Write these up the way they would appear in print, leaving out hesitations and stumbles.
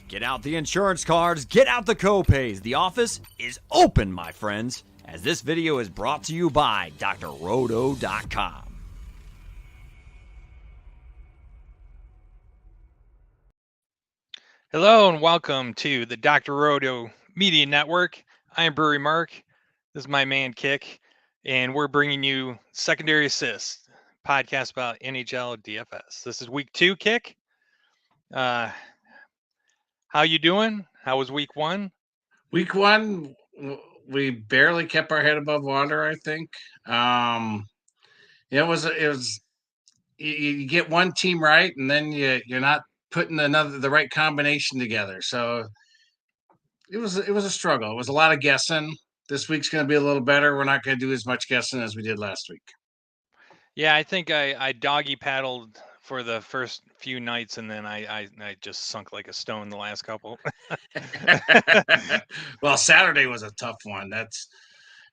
Get out the insurance cards, get out the copays. The office is open, my friends, as this video is brought to you by drroto.com. Hello and welcome to the Dr. Roto Media Network. I'm Brewery Mark. This is my man Kick, and we're bringing you Secondary Assist, podcast about NHL DFS. This is week 2, Kick. How you doing? How was week 1? Week 1, we barely kept our head above water, I think. It was you get one team right, and then you're not putting the right combination together. So it was a struggle. It was a lot of guessing. This week's going to be a little better. We're not going to do as much guessing as we did last week. Yeah, I think I doggy paddled for the first few nights, and then I just sunk like a stone the last couple. Well, Saturday was a tough one.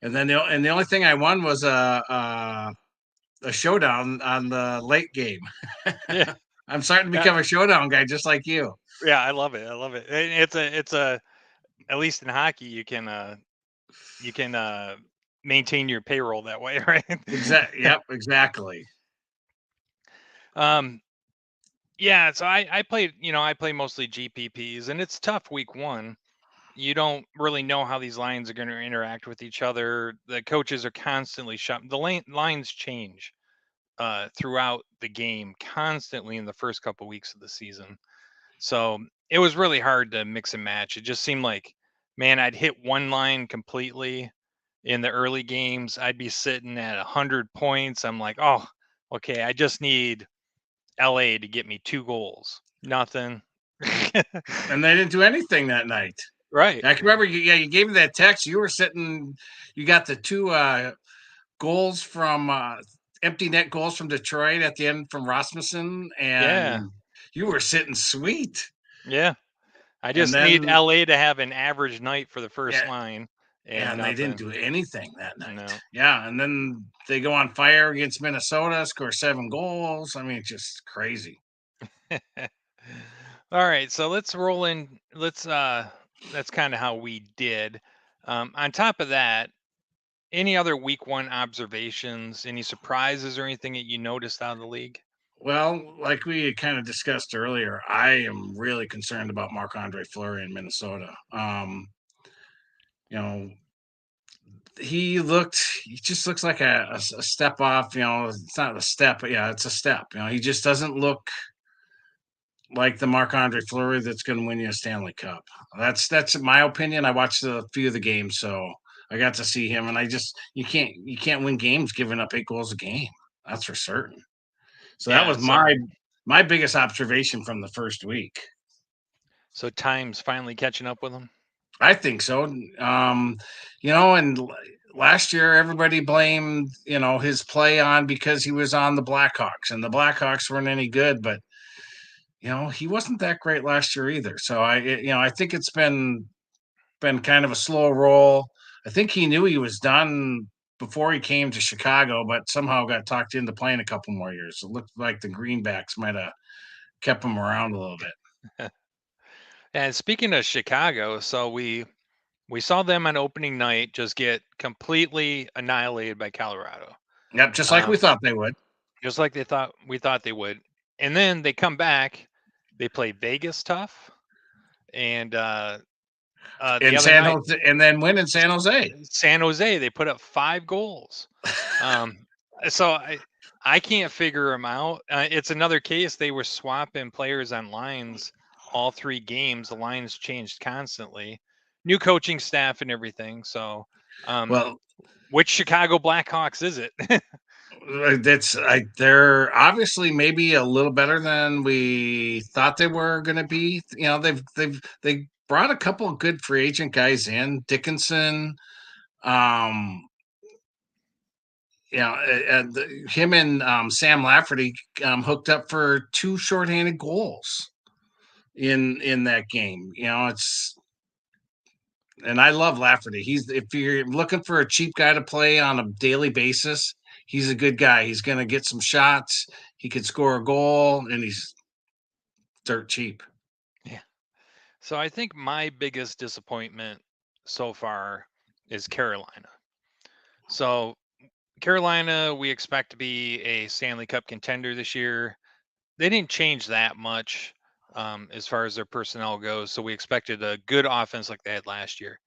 And the only thing I won was a showdown on the late game. Yeah. I'm starting to become a showdown guy, just like you. Yeah, I love it. It's a at least in hockey you can maintain your payroll that way, right? Exactly. Yep. Exactly. Yeah. So I played. I play mostly GPPs, and it's tough week 1. You don't really know how these lines are going to interact with each other. The coaches are constantly shopping. The lines change throughout the game constantly in the first couple weeks of the season. So it was really hard to mix and match. It just seemed like, man, I'd hit one line completely in the early games. I'd be sitting at 100 points. I'm like, oh, okay, I just need LA to get me 2 goals. Nothing. And they didn't do anything that night. Right. I can remember you gave me that text. You were sitting, you got the 2 goals from empty net goals from Detroit at the end from Rasmussen, and you were sitting sweet. Yeah. I just need LA to have an average night for the first line. And they didn't do anything that night. No. Yeah, and then they go on fire against Minnesota, score 7 goals. I mean, just crazy. All right, so let's roll in. That's kind of how we did. On top of that, any other week 1 observations, any surprises or anything that you noticed out of the league? Well, like we kind of discussed earlier, I am really concerned about Marc-Andre Fleury in Minnesota. He just looks like a step off. It's not a step, but yeah, it's a step. He just doesn't look like the Marc-Andre Fleury that's going to win you a Stanley Cup. That's my opinion. I watched a few of the games, so I got to see him, and you can't win games giving up 8 goals a game. That's for certain. So that was my biggest observation from the first week. So time's finally catching up with him? I think so. And last year everybody blamed, his play on because he was on the Blackhawks, and the Blackhawks weren't any good, but he wasn't that great last year either. So I think it's been kind of a slow roll. I think he knew he was done before he came to Chicago, but somehow got talked into playing a couple more years. It looked like the Greenbacks might have kept him around a little bit. And speaking of Chicago, so we saw them on opening night just get completely annihilated by Colorado. Yep, just like we thought they would. Just like we thought they would. And then they come back, they play Vegas tough, and in San Jose, and then win in San Jose. San Jose, they put up 5 goals. So I can't figure them out. It's another case. They were swapping players on lines all 3 games. The lines changed constantly. New coaching staff and everything. So, which Chicago Blackhawks is it? They're obviously maybe a little better than we thought they were going to be. They brought a couple of good free agent guys in. Dickinson, him and Sam Lafferty hooked up for 2 shorthanded goals in that game. And I love Lafferty. If you're looking for a cheap guy to play on a daily basis, he's a good guy. He's going to get some shots. He could score a goal, and he's dirt cheap. Yeah. So I think my biggest disappointment so far is Carolina. So Carolina, we expect to be a Stanley Cup contender this year. They didn't change that much as far as their personnel goes. So we expected a good offense like they had last year.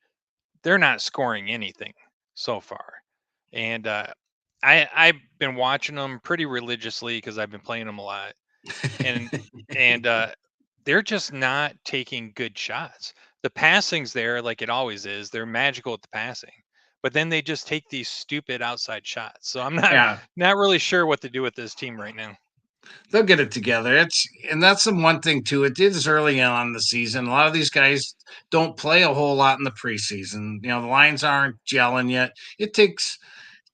They're not scoring anything so far. And I've been watching them pretty religiously because I've been playing them a lot. And and they're just not taking good shots. The passing's there like it always is. They're magical at the passing. But then they just take these stupid outside shots. So I'm not Yeah, not really sure what to do with this team right now. they'll get it together. And that's the one thing too. It is early on in the season. A lot of these guys don't play a whole lot in the preseason. You know, the lines aren't gelling yet. It takes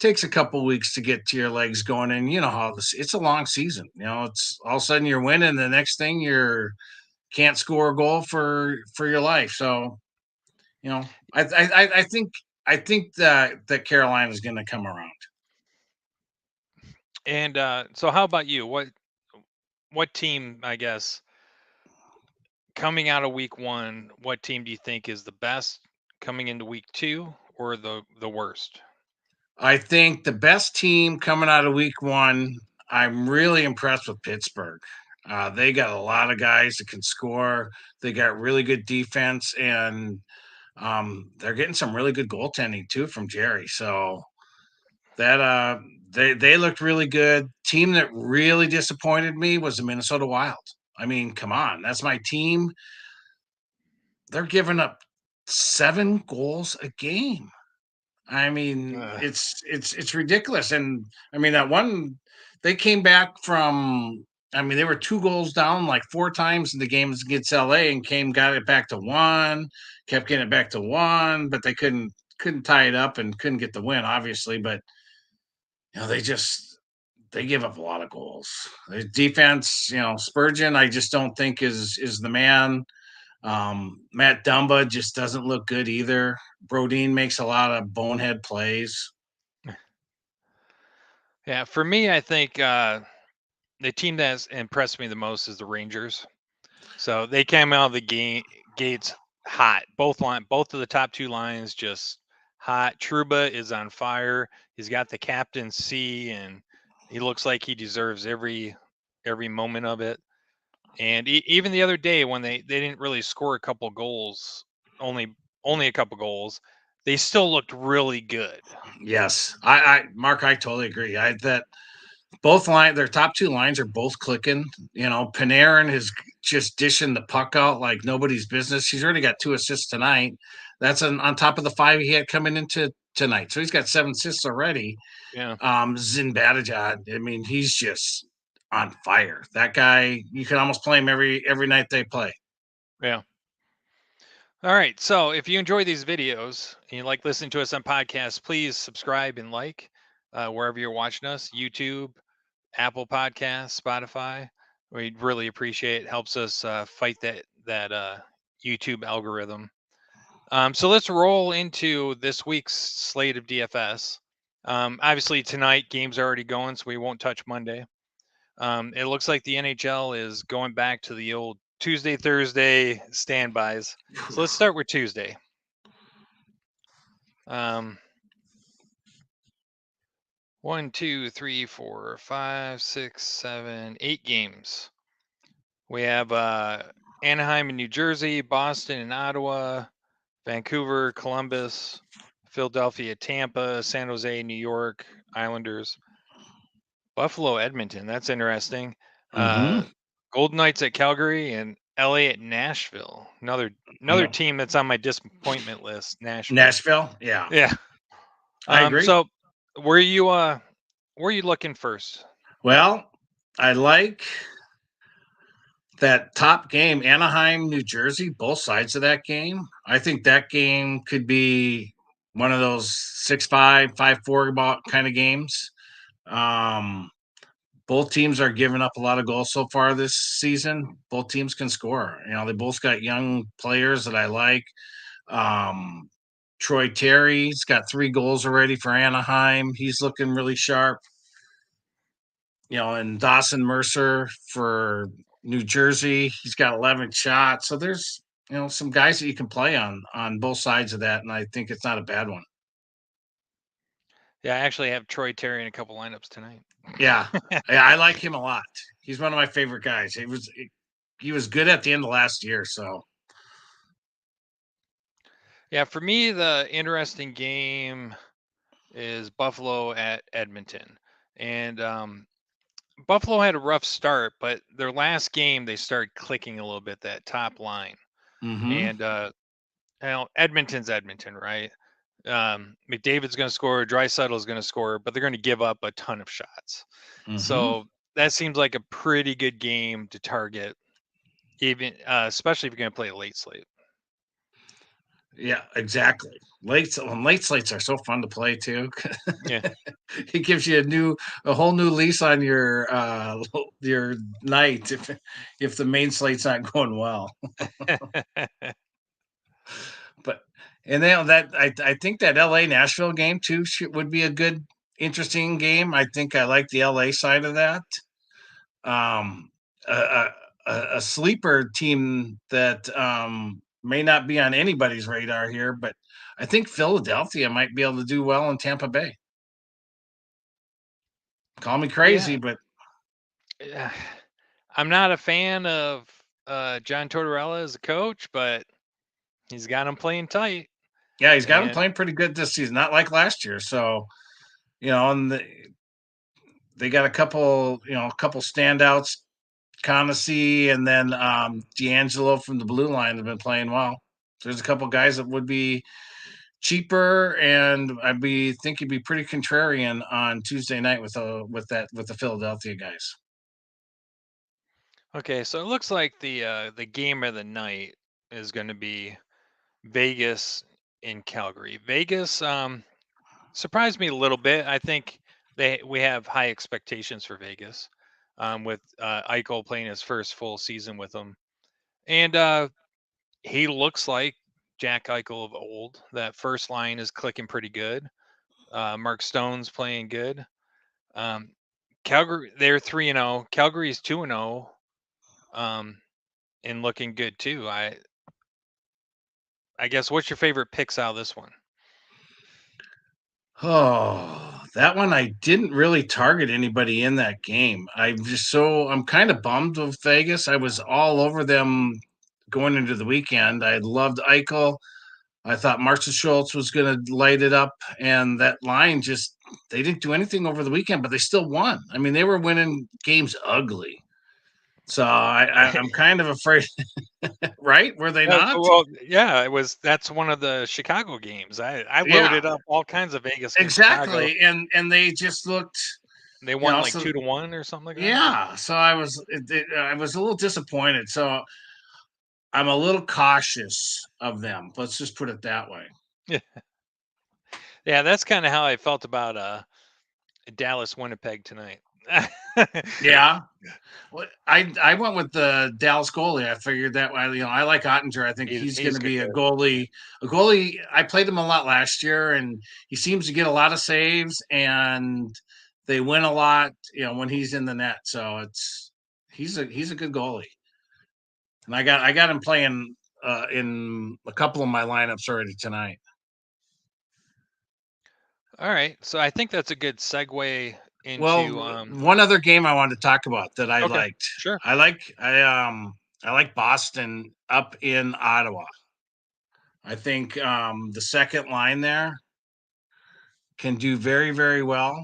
a couple weeks to get to your legs going, and you know how this. It's a long season. You know, it's all of a sudden you're winning. The next thing you're can't score a goal for your life. So you know, I think that Carolina is going to come around. And so how about you? What team, I guess, coming out of week 1, what team do you think is the best coming into week 2 or the worst? I think the best team coming out of week 1. I'm really impressed with Pittsburgh. They got a lot of guys that can score. They got really good defense, and they're getting some really good goaltending too from Jerry. So that they looked really good. Team that really disappointed me was the Minnesota Wild. I mean, come on, that's my team. They're giving up 7 goals a game. I mean, Ugh. it's ridiculous. And I mean that one they came back from I mean, they were 2 goals down like 4 times in the games against LA and got it back to 1, kept getting it back to 1, but they couldn't tie it up and couldn't get the win, obviously. But you know, they give up a lot of goals. The defense, you know, Spurgeon, I just don't think is the man. Matt Dumba just doesn't look good either. Brodeen makes a lot of bonehead plays. Yeah, for me, I think the team that's impressed me the most is the Rangers. So they came out of the gates hot. Both of the top 2 lines just hot. Truba is on fire. He's got the captain C, and he looks like he deserves every moment of it. And even the other day when they didn't really score a couple goals, only a couple goals, they still looked really good. Yes, I Mark, I totally agree. I that both their top 2 lines are both clicking. You know, Panarin is just dishing the puck out like nobody's business. He's already got 2 assists tonight. That's on top of the 5 he had coming into tonight. So he's got 7 assists already. Yeah. Zibanejad, I mean, he's just on fire. That guy, you can almost play him every night they play. Yeah. All right. So if you enjoy these videos and you like listening to us on podcasts, please subscribe and like wherever you're watching us, YouTube, Apple Podcasts, Spotify. We'd really appreciate it. Helps us fight that YouTube algorithm. So let's roll into this week's slate of DFS. Obviously tonight games are already going, so we won't touch Monday. It looks like the NHL is going back to the old Tuesday, Thursday standbys. So let's start with Tuesday. Um, 1, 2, 3, 4, 5, 6, 7, 8 games. We have Anaheim and New Jersey, Boston and Ottawa, Vancouver, Columbus, Philadelphia, Tampa, San Jose, New York, Islanders, Buffalo, Edmonton. That's interesting. Mm-hmm. Golden Knights at Calgary and LA at Nashville. Another team that's on my disappointment list. Nashville, yeah, Yeah. I agree. So were you looking first? Well, I like that top game, Anaheim, New Jersey, both sides of that game. I think that game could be one of those 6-5, 5-4 kind of games. Um, both teams are giving up a lot of goals so far this season. Both teams can score. You know, they both got young players that I like. Um, Troy Terry's got 3 goals already for Anaheim. He's looking really sharp. You know, and Dawson Mercer for New Jersey, he's got 11 shots. So some guys that you can play on both sides of that, and I think it's not a bad one. Yeah, I actually have Troy Terry in a couple lineups tonight. Yeah, I like him a lot. He's one of my favorite guys. He was good at the end of last year, so. Yeah, for me, the interesting game is Buffalo at Edmonton. And Buffalo had a rough start, but their last game, they started clicking a little bit, that top line. Mm-hmm. And, Edmonton's Edmonton, right? McDavid's going to score, Draisaitl's going to score, but they're going to give up a ton of shots. Mm-hmm. So that seems like a pretty good game to target, even especially if you're going to play a late slate. Yeah, exactly. Late slates are so fun to play too. Yeah. It gives you a whole new lease on your night if the main slate's not going well. But and then I think that LA Nashville game too would be a good interesting game. I think I like the LA side of that. Um, a, a sleeper team that may not be on anybody's radar here, but I think Philadelphia might be able to do well in Tampa Bay. Call me crazy, Yeah. but I'm not a fan of John Tortorella as a coach, but he's got him playing tight. yeah, he's got him And playing pretty good this season, not like last year. So, and they got a couple standouts, Conacy and then D'Angelo from the blue line have been playing well. There's a couple guys that would be cheaper, and think he'd be pretty contrarian on Tuesday night with the Philadelphia guys. okay, so it looks like the game of the night is going to be Vegas in Calgary. Vegas surprised me a little bit. I think we have high expectations for Vegas, with Eichel playing his first full season with them, and he looks like Jack Eichel of old. That first line is clicking pretty good. Mark Stone's playing good. Um, Calgary, they're 3-0. Calgary's 2-0, and looking good too. I guess, what's your favorite picks out of this one? Oh, that one I didn't really target anybody in that game. I'm kind of bummed with Vegas. I was all over them going into the weekend. I loved Eichel. I thought Marshall Schultz was going to light it up, and that line they didn't do anything over the weekend, but they still won. I mean, they were winning games ugly. So I'm kind of afraid, right? Were they not? Well, yeah, that's one of the Chicago games. I Yeah, loaded up all kinds of Vegas against Chicago. exactly. And they just looked, They won like 2-1 or something like that. yeah. So I was a little disappointed. So I'm a little cautious of them. Let's just put it that way. Yeah. Yeah, that's kind of how I felt about Dallas Winnipeg tonight. Yeah. Well, I went with the Dallas goalie. I figured that way. I like Ottinger. I think he's going to be a goalie. A goalie. I played him a lot last year, and he seems to get a lot of saves, and they win a lot. When he's in the net. So he's a good goalie, and I got him playing in a couple of my lineups already tonight. All right, so I think that's a good segue into. Well, one other game I wanted to talk about that I liked. Sure. I like Boston up in Ottawa. I think the second line there can do very, very well.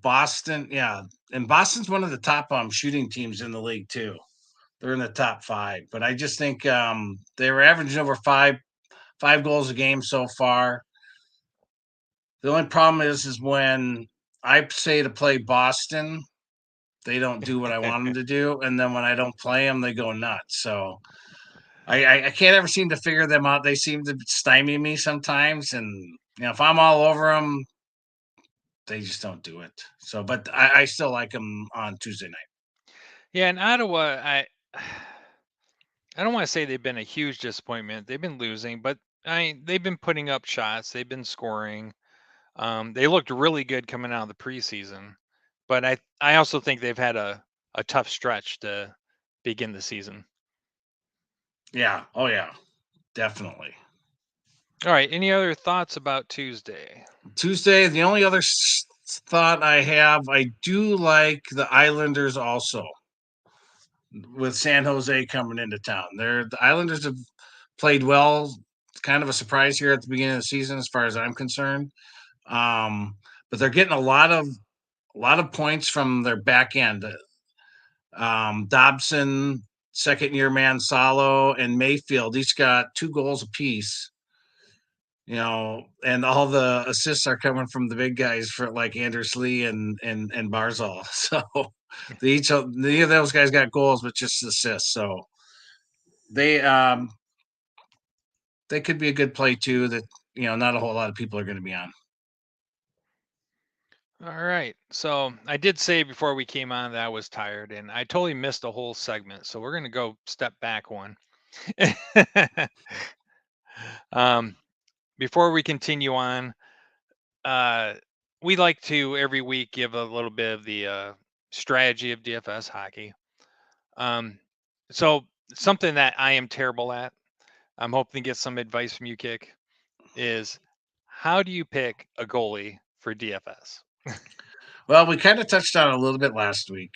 Boston, yeah, and Boston's one of the top shooting teams in the league too. They're in the top 5, but I just think they were averaging over five goals a game so far. The only problem is when I say to play Boston, they don't do what I want them to do, and then when I don't play them, they go nuts. So I can't ever seem to figure them out. They seem to stymie me sometimes, and if I'm all over them, they just don't do it. So, but I still like them on Tuesday night. Yeah, in Ottawa, I don't want to say they've been a huge disappointment. They've been losing, but they've been putting up shots. They've been scoring. They looked really good coming out of the preseason, but I also think they've had a tough stretch to begin the season. Yeah. Oh yeah. Definitely. All right. Any other thoughts about Tuesday? Tuesday, the only other thought I have, I do like the Islanders also with San Jose coming into town. The Islanders have played well. It's kind of a surprise here at the beginning of the season, as far as I'm concerned. But they're getting a lot of points from their back end. Dobson, second year man Salo, and Mayfield each got 2 goals apiece. And all the assists are coming from the big guys for like Anders Lee and Barzal. So neither of those guys got goals, but just assists. So they they could be a good play too. That not a whole lot of people are going to be on. All right. So I did say before we came on that I was tired, and I totally missed a whole segment. So we're going to go step back one. Before we continue on, we like to every week give a little bit of the strategy of DFS hockey. So something that I am terrible at, I'm hoping to get some advice from you, Kick, is how do you pick a goalie for DFS? Well, we kind of touched on it a little bit last week,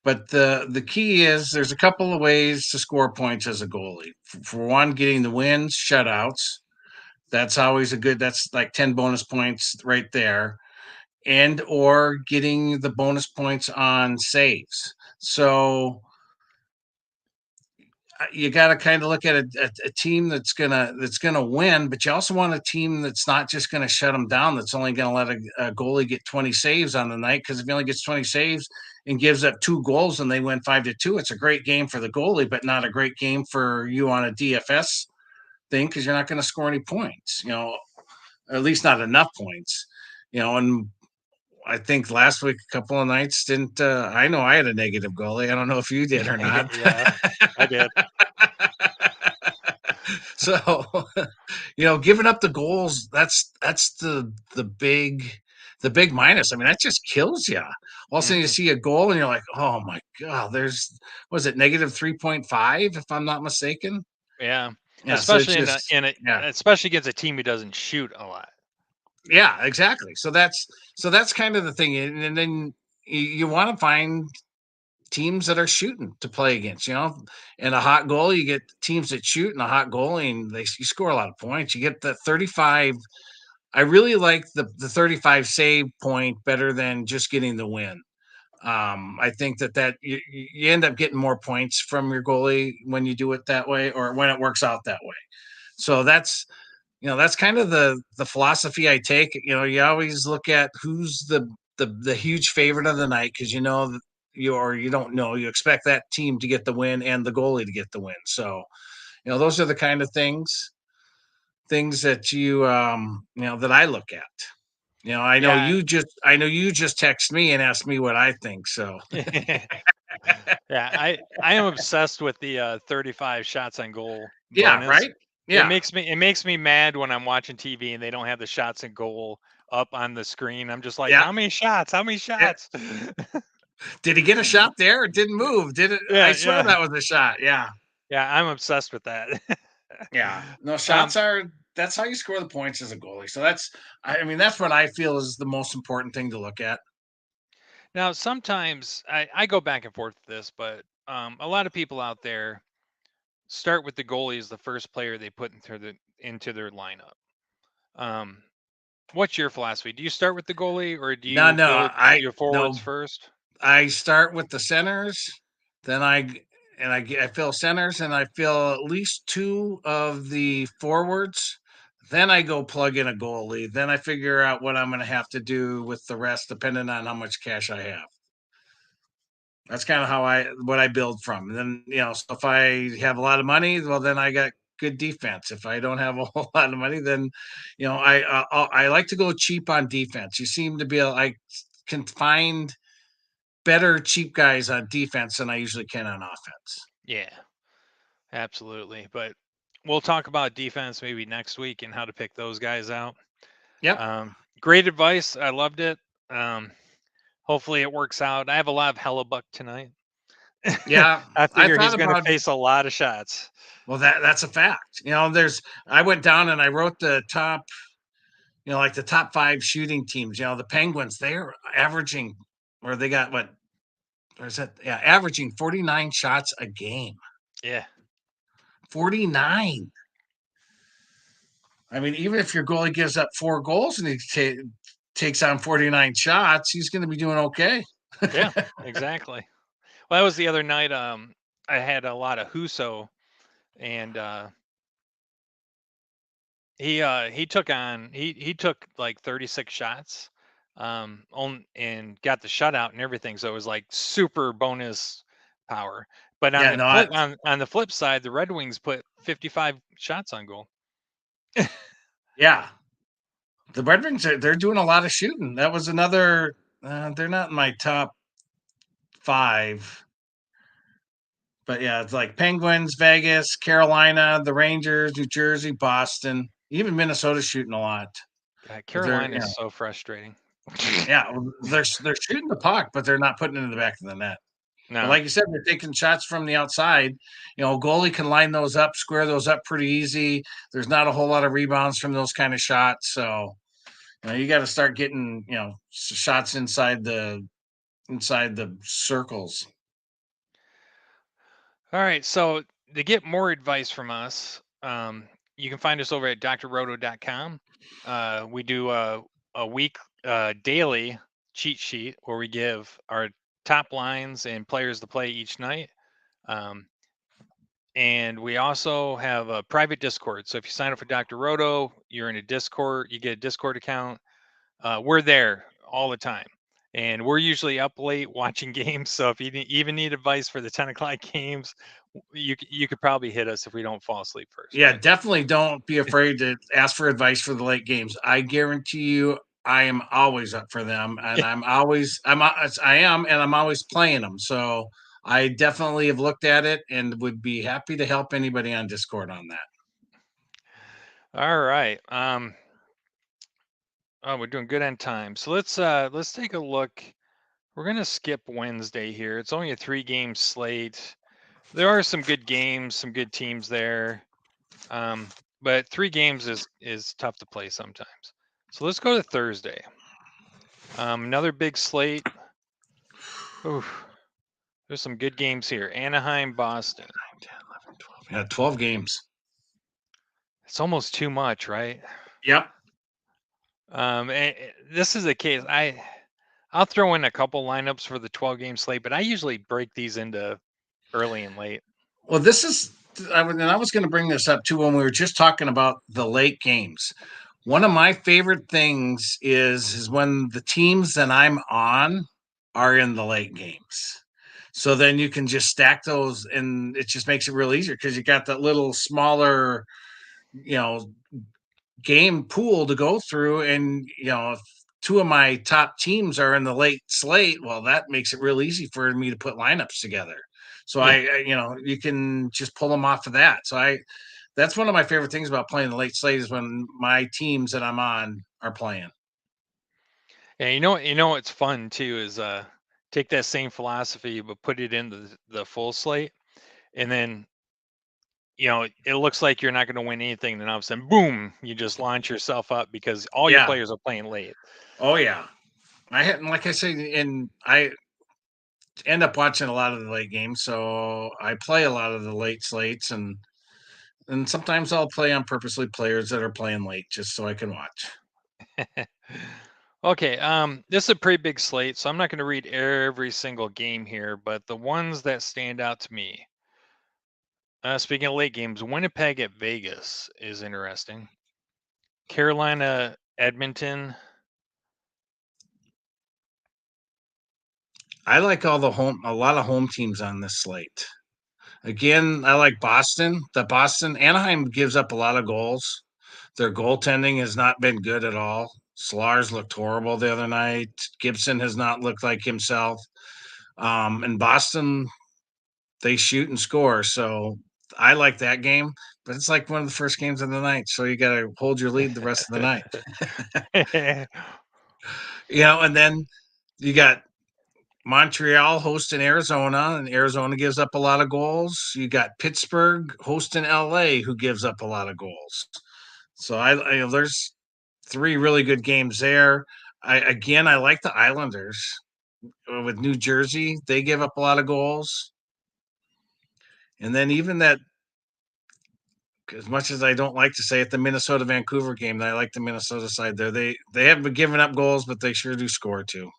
but the key is there's a couple of ways to score points as a goalie. For one, getting the wins, shutouts. That's always a good. That's like 10 bonus points right there, and or getting the bonus points on saves. So you got to kind of look at a team that's gonna win, but you also want a team that's not just going to shut them down. That's only going to let a goalie get 20 saves on the night, because if he only gets 20 saves and gives up 2 goals and they win 5-2, it's a great game for the goalie, but not a great game for you on a DFS thing, because you're not going to score any points. At least not enough points. And I think last week, a couple of nights didn't. I know I had a negative goalie. I don't know if you did or not. Yeah, I did. So, giving up the goals, that's the big minus. I mean, that just kills you. All of a sudden, you see a goal and you're like, oh my god, was it negative 3.5 if I'm not mistaken? Yeah, Yeah. So it's especially just yeah. especially against a team who doesn't shoot a lot. Yeah, exactly. So that's kind of the thing, and then you want to find teams that are shooting to play against. And a hot goal, you get teams that shoot, and a hot goalie, and you score a lot of points. You get the 35. I really like the 35 save point better than just getting the win. I think that you end up getting more points from your goalie when you do it that way, or when it works out that way. So that's kind of the philosophy I take. You always look at who's the huge favorite of the night, because you don't know, you expect that team to get the win and the goalie to get the win. So those are the kind of things that that I look at. I know you just text me and asked me what I think. So Yeah, I am obsessed with the 35 shots on goal yeah, bonus. right. Yeah, It makes me mad when I'm watching TV and they don't have the shots and goal up on the screen. I'm just like, yeah, how many shots? How many yeah. shots? Did he get a shot there? It didn't move, did it? I swear Yeah. that was a shot. Yeah. Yeah, I'm obsessed with that. Yeah. No, um, that's how you score the points as a goalie. So that's what I feel is the most important thing to look at. Now sometimes I go back and forth with this, but a lot of people out there start with the goalie as the first player they put into their lineup. Um, what's your philosophy? Do you start with the goalie or do No, you no, build your forwards no, first? I start with the centers, then I fill centers, and I fill at least 2 of the forwards. Then I go plug in a goalie. Then I figure out what I'm going to have to do with the rest, depending on how much cash I have. That's kind of what I build from. And then, so if I have a lot of money, well, then I got good defense. If I don't have a whole lot of money, then, I like to go cheap on defense. You seem to be I can find better cheap guys on defense than I usually can on offense. Yeah, absolutely. But we'll talk about defense maybe next week and how to pick those guys out. Yep. Great advice. I loved it. Um, hopefully it works out. I have a lot of Hellebuck tonight. Yeah, I I figure he's thought going to about. face a lot of shots. Well, that's a fact. I went down and I wrote the top, like the top 5 shooting teams. The Penguins, they're averaging, or they got what, or is that? Yeah, averaging 49 shots a game. Yeah. 49. I mean, even if your goalie gives up 4 goals and he takes on 49 shots, he's going to be doing okay. Yeah, exactly. Well, that was the other night. I had a lot of Huso, and he took like 36 shots, and got the shutout and everything. So it was like super bonus power. But on Yeah, the no, on the flip side, the Red Wings put 55 shots on goal. yeah. The Red Wings they're doing a lot of shooting. That was another. They're not in my top 5, but yeah, it's like Penguins, Vegas, Carolina, the Rangers, New Jersey, Boston, even Minnesota's shooting a lot. God, But they're, Carolina is so frustrating. yeah, they're shooting the puck, but they're not putting it in the back of the net. But No. like you said, they're taking shots from the outside. Goalie can line those up, square those up pretty easy. There's not a whole lot of rebounds from those kind of shots, so you got to start getting shots inside the circles. All right. So to get more advice from us, you can find us over at drroto.com. We do a week daily cheat sheet where we give our top lines and players to play each night. And we also have a private Discord. So if you sign up for Dr. Roto, you're in a Discord, you get a Discord account. We're there all the time. And we're usually up late watching games. So if you even need advice for the 10 o'clock games, you could probably hit us if we don't fall asleep first. Yeah, But definitely don't be afraid to ask for advice for the late games. I guarantee you, I am always up for them, and I am, and I'm always playing them. So I definitely have looked at it and would be happy to help anybody on Discord on that. all right. Oh, we're doing good on time. So let's take a look. We're gonna skip Wednesday here. It's only a 3-game slate. There are some good games, some good teams there. But 3 games is tough to play sometimes. So let's go to Thursday. Another big slate. Oof. There's some good games here. Anaheim, Boston. 9, 10, 11, 12. Yeah, 12 games. It's almost too much, right? Yep. And this is the case. I'll throw in a couple lineups for the 12-game slate, but I usually break these into early and late. Well, this is, I was going to bring this up too when we were just talking about the late games. One of my favorite things is when the teams that I'm on are in the late games. So then you can just stack those, and it just makes it real easier because you got that little smaller, game pool to go through. And, if 2 of my top teams are in the late slate, well, that makes it real easy for me to put lineups together. So you can just pull them off of that. So that's one of my favorite things about playing the late slate is when my teams that I'm on are playing. And what's fun too is take that same philosophy but put it into the full slate, and then it looks like you're not going to win anything. Then all of a sudden, boom, you just launch yourself up because all your players are playing late. Oh yeah, like I say, and I end up watching a lot of the late games, so I play a lot of the late slates, and sometimes I'll play on purposely players that are playing late just so I can watch. Okay, this is a pretty big slate, so I'm not going to read every single game here, but the ones that stand out to me. Speaking of late games, Winnipeg at Vegas is interesting. Carolina, Edmonton. I like a lot of home teams on this slate. Again, I like Boston. Anaheim gives up a lot of goals. Their goaltending has not been good at all. Slars looked horrible the other night. Gibson has not looked like himself. And Boston, they shoot and score. So I like that game, but it's like one of the first games of the night. So you got to hold your lead the rest of the night. And then you got Montreal hosting Arizona, and Arizona gives up a lot of goals. You got Pittsburgh hosting LA, who gives up a lot of goals. So there's 3 really good games there. I like the Islanders with New Jersey. They give up a lot of goals. And then even that, as much as I don't like to say it, the Minnesota Vancouver game, I like the Minnesota side there. They haven't been giving up goals, but they sure do score too.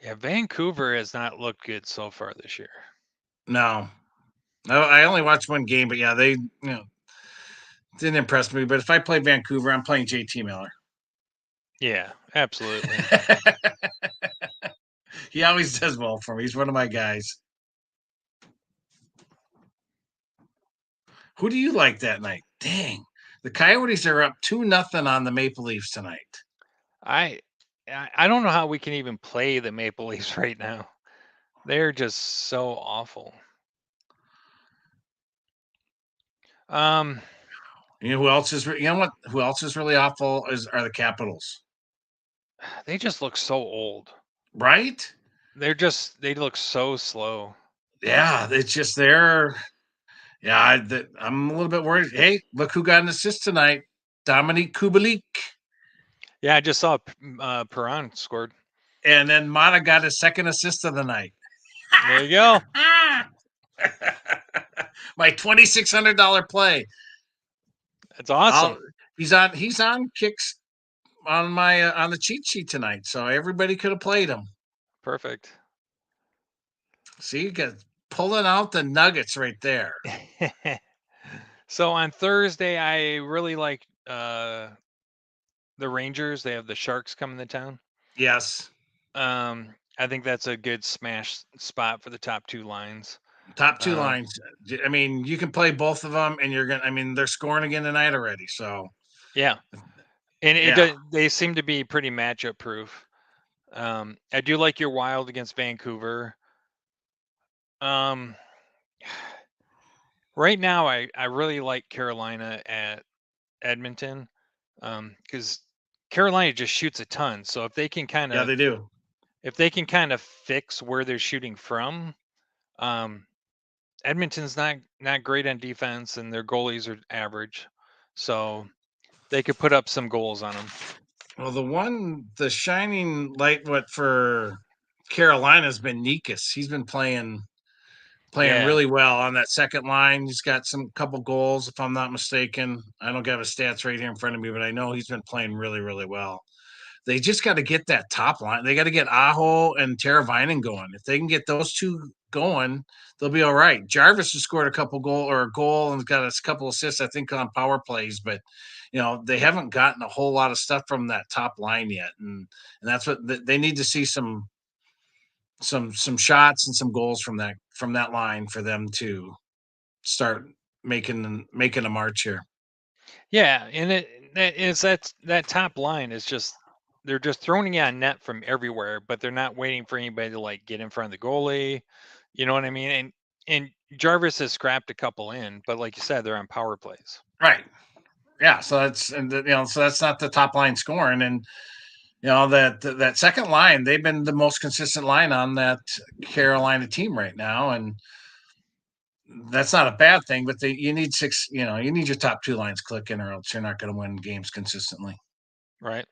Yeah, Vancouver has not looked good so far this year. No, I only watched one game, but yeah, they didn't impress me. But if I play Vancouver, I'm playing JT Miller. Yeah, absolutely. He always does well for me. He's one of my guys. Who do you like that night? Dang, the Coyotes are up 2-0 on the Maple Leafs tonight. I don't know how we can even play the Maple Leafs right now. They're just so awful. You know who else is? You know what? Who else is really awful? Are the Capitals? They just look so old. Right? They look so slow. Yeah, it's just they're. Yeah, I'm a little bit worried. Hey, look who got an assist tonight. Dominique Kubalik. Yeah, I just saw Perron scored. And then Mata got his second assist of the night. There you go. My $2,600 play. That's awesome. He's on kicks on my on the cheat sheet tonight, so everybody could have played him. Perfect. See, you got pulling out the nuggets right there. So on Thursday, I really like the Rangers. They have the Sharks coming to town. Yes. I think that's a good smash spot for the top 2 lines. Top 2 lines. I mean, you can play both of them, and you're gonna. I mean, they're scoring again tonight already. So yeah, and Yeah. they seem to be pretty matchup proof. I do like your Wild against Vancouver. Right now, I really like Carolina at Edmonton, because Carolina just shoots a ton. So if they can kind Yeah, of they do. fix where they're shooting from, Edmonton's not great on defense, and their goalies are average, so they could put up some goals on them. Well, the shining light, what for Carolina has been Nikas. He's been playing Yeah, really well on that second line. He's got some couple goals, if I'm not mistaken. I don't have his stats right here in front of me, but I know he's been playing really, really well. They just got to get that top line. They got to get Aho and Teravainen going. If they can get those 2 going, they'll be all right. Jarvis has scored a goal and got a couple assists, I think, on power plays, but they haven't gotten a whole lot of stuff from that top line yet, and that's what they need to see some shots and some goals from that line for them to start making a march here. yeah, and that top line is just they're just throwing it on net from everywhere, but they're not waiting for anybody to like get in front of the goalie. You know what I mean? And Jarvis has scrapped a couple in, but like you said, they're on power plays. Right. Yeah. So that's not the top line scoring, and that second line, they've been the most consistent line on that Carolina team right now, and that's not a bad thing. But you need you need your top 2 lines clicking, or else you're not going to win games consistently. Right.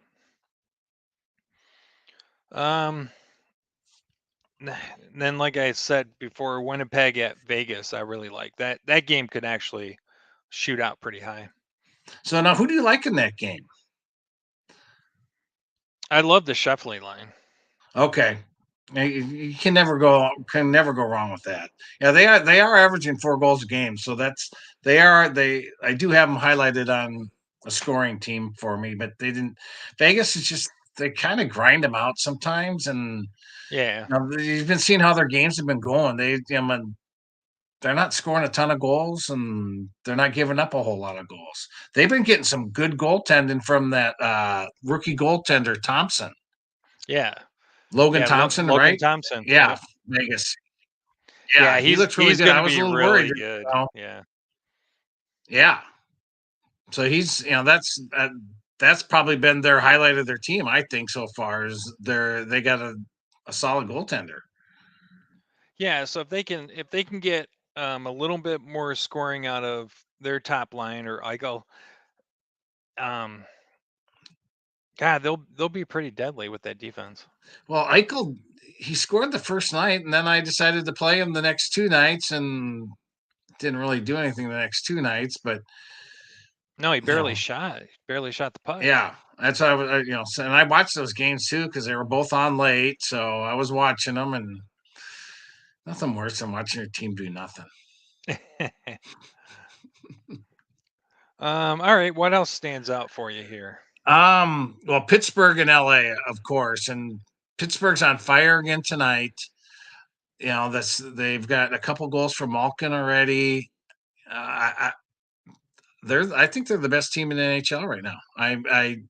Then like I said before, Winnipeg at Vegas, I really like that. That game could actually shoot out pretty high. So now, who do you like in that game? I love the Sheffley line. Okay, you can never go wrong with that. Yeah, they are averaging 4 goals a game, so I do have them highlighted on a scoring team for me, but they didn't. Vegas is just they kind of grind them out sometimes, and Yeah. you've been seeing how their games have been going. They're not scoring a ton of goals, and they're not giving up a whole lot of goals. They've been getting some good goaltending from that rookie goaltender Thompson. Yeah. Logan Thompson, Logan right? Thompson. Yeah, Yep. Vegas. Yeah, He looks really he's good. going I to was a be little really worried. good. Yeah. Yeah. So he's, that's probably been their highlight of their team, I think, so far. Is they got a a solid goaltender. Yeah, so if they can get a little bit more scoring out of their top line or Eichel, um, God, they'll be pretty deadly with that defense. Well, Eichel, he scored the first night, and then I decided to play him the next 2 nights, and didn't really do anything the next 2 nights. But No, he you know, barely shot the puck. yeah, that's why I was, and I watched those games too because they were both on late, so I was watching them, and nothing worse than watching your team do nothing. All right, what else stands out for you here? Well, Pittsburgh and LA, of course, and Pittsburgh's on fire again tonight. They've got a couple goals from Malkin already. I think they're the best team in the NHL right now. I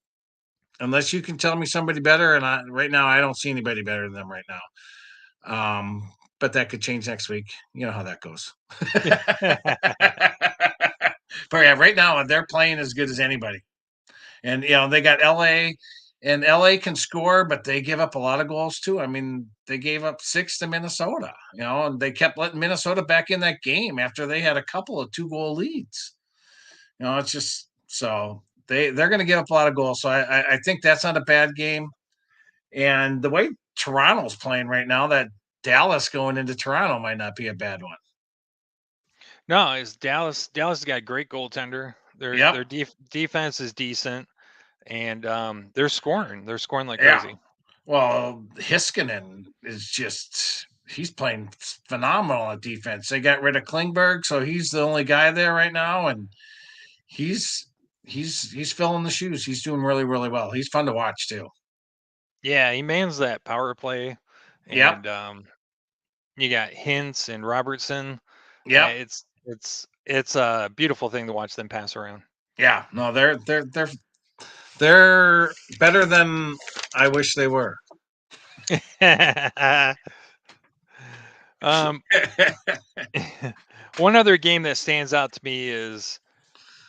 unless you can tell me somebody better, and right now I don't see anybody better than them right now. But that could change next week. You know how that goes. But yeah, right now they're playing as good as anybody. And they got LA, and LA can score, but they give up a lot of goals too. I mean, they gave up 6 to Minnesota, and they kept letting Minnesota back in that game after they had a couple of 2-goal leads. It's just so they're going to give up a lot of goals. So I think that's not a bad game. And the way Toronto's playing right now, that Dallas going into Toronto might not be a bad one. No, it's Dallas. Dallas has got a great goaltender. Yep. Their defense is decent, and they're scoring. They're scoring like Yeah. crazy. Well, Hiskinen he's playing phenomenal at defense. They got rid of Klingberg, so he's the only guy there right now, and he's filling the shoes. He's doing really, really well. He's fun to watch too. Yeah, he mans that power play, Yep. and you got Hintz and Robertson. Yep. It's a beautiful thing to watch them pass around. Yeah. No, they're better than I wish they were. One other game that stands out to me is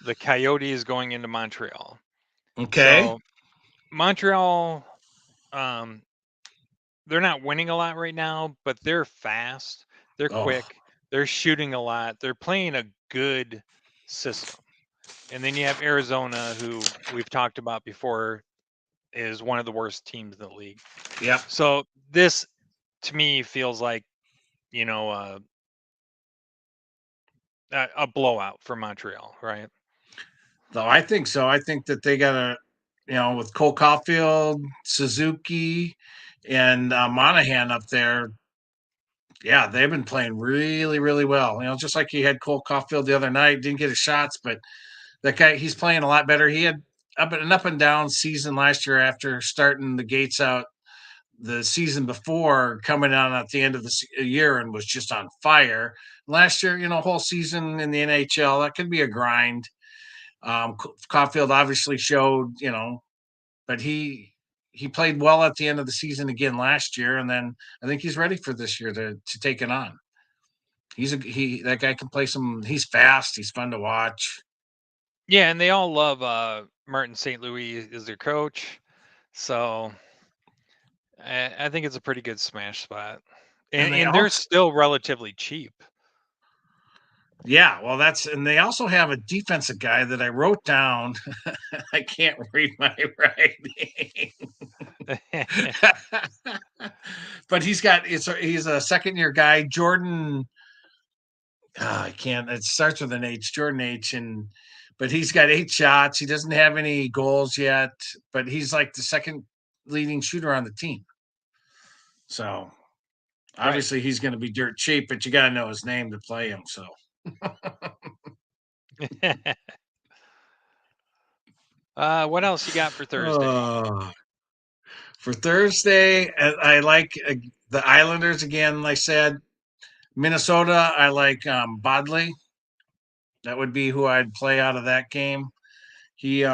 the Coyotes going into Montreal. Okay. So Montreal, they're not winning a lot right now, but they're fast, they're quick, they're shooting a lot, they're playing a good system. And then you have Arizona, who we've talked about before, is one of the worst teams in the league. Yep. So this, to me, feels like, a blowout for Montreal, right? So I think so. I think that they got with Cole Caulfield, Suzuki, and Monahan up there. Yeah, they've been playing really, really well. Just like he had Cole Caulfield the other night, didn't get his shots, but that guy, he's playing a lot better. He had an up and down season last year after starting the gates out the season before, coming out at the end of the year and was just on fire. Last year, whole season in the NHL, that could be a grind. Caulfield obviously showed, but he played well at the end of the season again last year, and then I think he's ready for this year to take it on. That guy can play some. He's fast. He's fun to watch. Yeah, and they all love Martin St. Louis as their coach, so I think it's a pretty good smash spot, and they're still relatively cheap. Yeah, well, and they also have a defensive guy that I wrote down. I can't read my writing. But he's a second-year guy, Jordan. I can't. It starts with an H, Jordan H, but he's got 8 shots. He doesn't have any goals yet, but he's like the second leading shooter on the team. So obviously he's going to be dirt cheap, but you got to know his name to play him. So. What else you got for Thursday? For Thursday, I like the Islanders again. Like I said, Minnesota, I like Bodley. That would be who I'd play out of that game. He's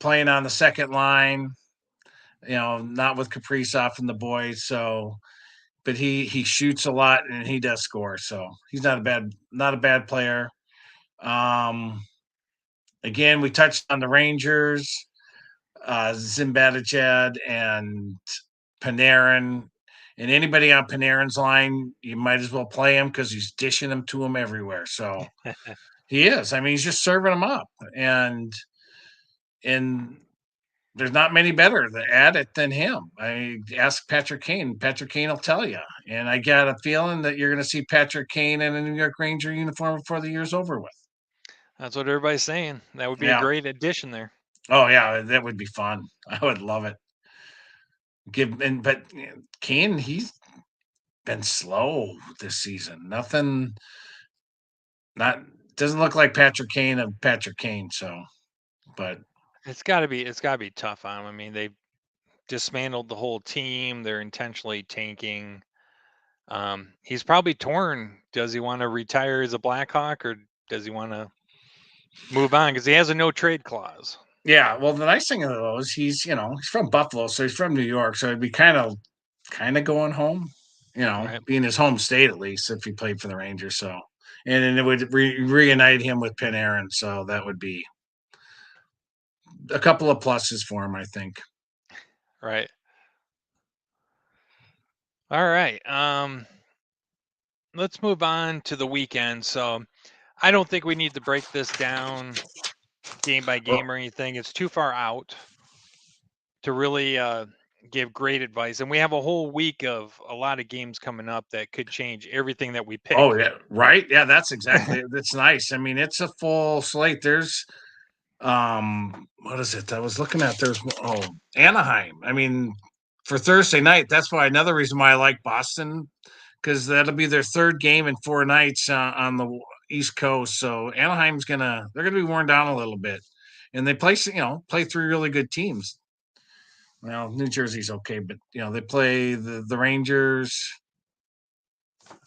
playing on the second line, not with Kaprizov and the boys. So, but he shoots a lot and he does score. So he's not a bad player. Again, we touched on the Rangers, Zimbabwe and Panarin, and anybody on Panarin's line, you might as well play him because he's dishing them to him everywhere. So he is. I mean, he's just serving them up, and there's not many better at it than him. I ask Patrick Kane. Patrick Kane will tell you. And I got a feeling that you're going to see Patrick Kane in a New York Ranger uniform before the year's over with. That's what everybody's saying. That would be a Yeah. great addition there. Oh yeah, that would be fun. I would love it. But Kane, he's been slow this season. Nothing. Not doesn't look like Patrick Kane of Patrick Kane. So, but It's got to be tough on him. I mean, they've dismantled the whole team. They're intentionally tanking. He's probably torn. Does he want to retire as a Blackhawk, or does he want to move on? Because he has a no trade clause. yeah, well, the nice thing of those, he's from Buffalo, so he's from New York, so it'd be kind of going home, Right. being his home state at least if he played for the Rangers. So, and then it would reunite him with Panarin, so that would be a couple of pluses for him, I think. Right. All right. Let's move on to the weekend. So I don't think we need to break this down game by game or anything. It's too far out to really give great advice. And we have a whole week of a lot of games coming up that could change everything that we pick. Oh, yeah, right. Yeah, that's exactly. That's nice. I mean, it's a full slate. There's what is it? I was looking at Anaheim. I mean, for Thursday night, that's why another reason why I like Boston, because that'll be their third game in 4 nights on the East Coast. So Anaheim's they're gonna be worn down a little bit, and they play 3 really good teams. Well, New Jersey's okay, but they play the Rangers.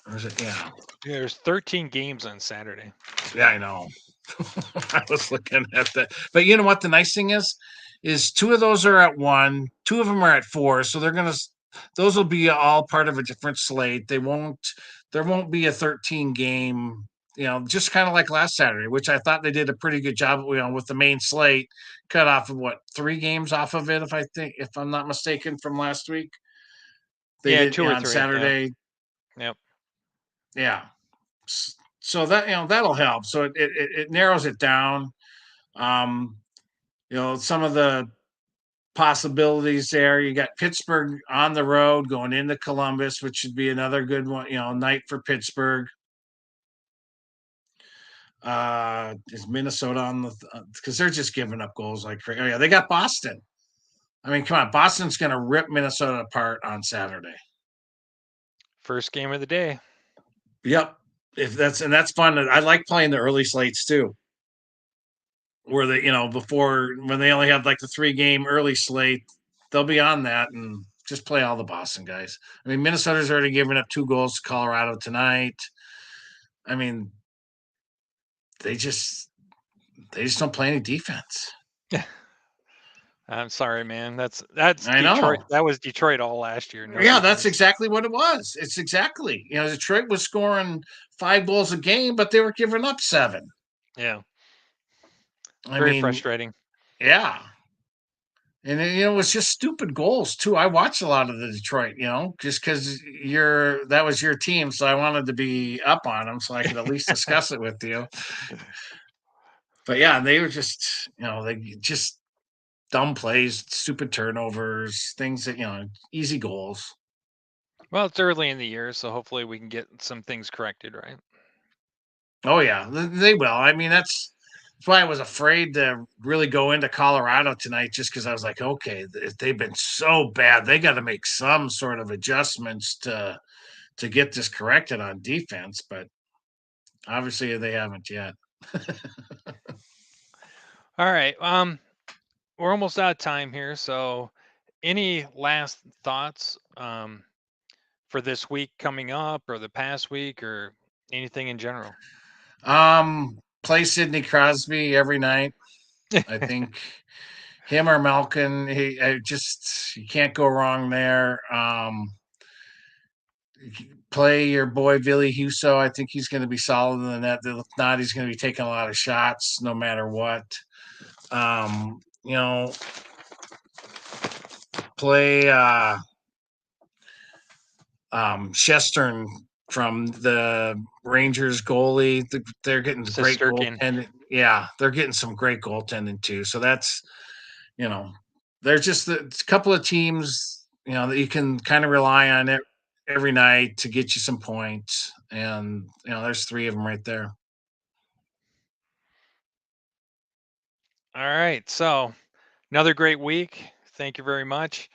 Or is it? Yeah. Yeah, there's 13 games on Saturday. Yeah, I know. I was looking at that. But you know what the nice thing is 2 of those are at 1, 2 of them are at 4. So those will be all part of a different slate. There won't be a 13 game, just kind of like last Saturday, which I thought they did a pretty good job, with the main slate cut off of 3 games off of it, if I'm not mistaken, from last week. They did 2 or 3 on Saturday. Yep. Yeah. So that that'll help. So it narrows it down. Some of the possibilities there. You got Pittsburgh on the road going into Columbus, which should be another good one. Night for Pittsburgh. Is Minnesota on because they're just giving up goals like crazy. Oh yeah, they got Boston. I mean, come on, Boston's going to rip Minnesota apart on Saturday. First game of the day. Yep. That's fun. I like playing the early slates too, where before when they only have like the 3 game early slate, they'll be on that and just play all the Boston guys. I mean, Minnesota's already given up 2 goals to Colorado tonight. I mean, they just don't play any defense. I'm sorry, man. That's I Detroit. know. That was Detroit all last year. Yeah, that's exactly what it was. It's exactly. Detroit was scoring 5 goals a game, but they were giving up 7. Yeah. I Very mean, frustrating. Yeah. And it was just stupid goals too. I watched a lot of the Detroit, just because that was your team, so I wanted to be up on them so I could at least discuss it with you. But yeah, they were just, they just dumb plays, stupid turnovers, things that easy goals. Well, it's early in the year, so hopefully we can get some things corrected, right? Oh yeah, they will. I mean, that's why I was afraid to really go into Colorado tonight, just because I was like, okay, they've been so bad, they got to make some sort of adjustments to get this corrected on defense, but obviously they haven't yet. All right. We're almost out of time here, so any last thoughts for this week coming up, or the past week, or anything in general? Play Sidney Crosby every night. I think him or Malkin, you can't go wrong there. Play your boy Billy Huso. I think he's going to be solid in the net. If not, he's going to be taking a lot of shots no matter what. Play Shestern from the Rangers goalie. They're getting great Shesterkin. goaltending. Yeah, they're getting some great goaltending too. So that's, there's just a couple of teams, that you can kind of rely on it every night to get you some points. And, there's 3 of them right there. All right. So another great week. Thank you very much.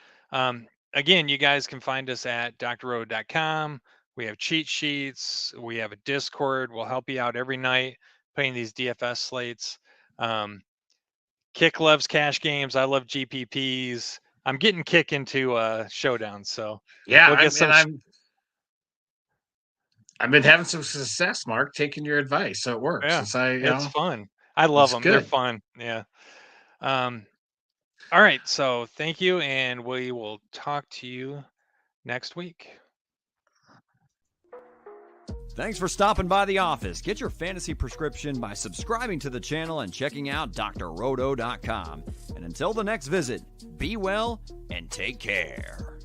Again, you guys can find us at drroad.com. We have cheat sheets. We have a Discord. We'll help you out every night playing these DFS slates. Kick loves cash games. I love GPPs. I'm getting Kick into showdowns. So Yeah, we'll get some. I've been having some success, Mark, taking your advice. So it works. Yeah, it's fun. I love them. They're fun. Yeah. All right. So thank you. And we will talk to you next week. Thanks for stopping by the office. Get your fantasy prescription by subscribing to the channel and checking out drrodo.com. And until the next visit, be well and take care.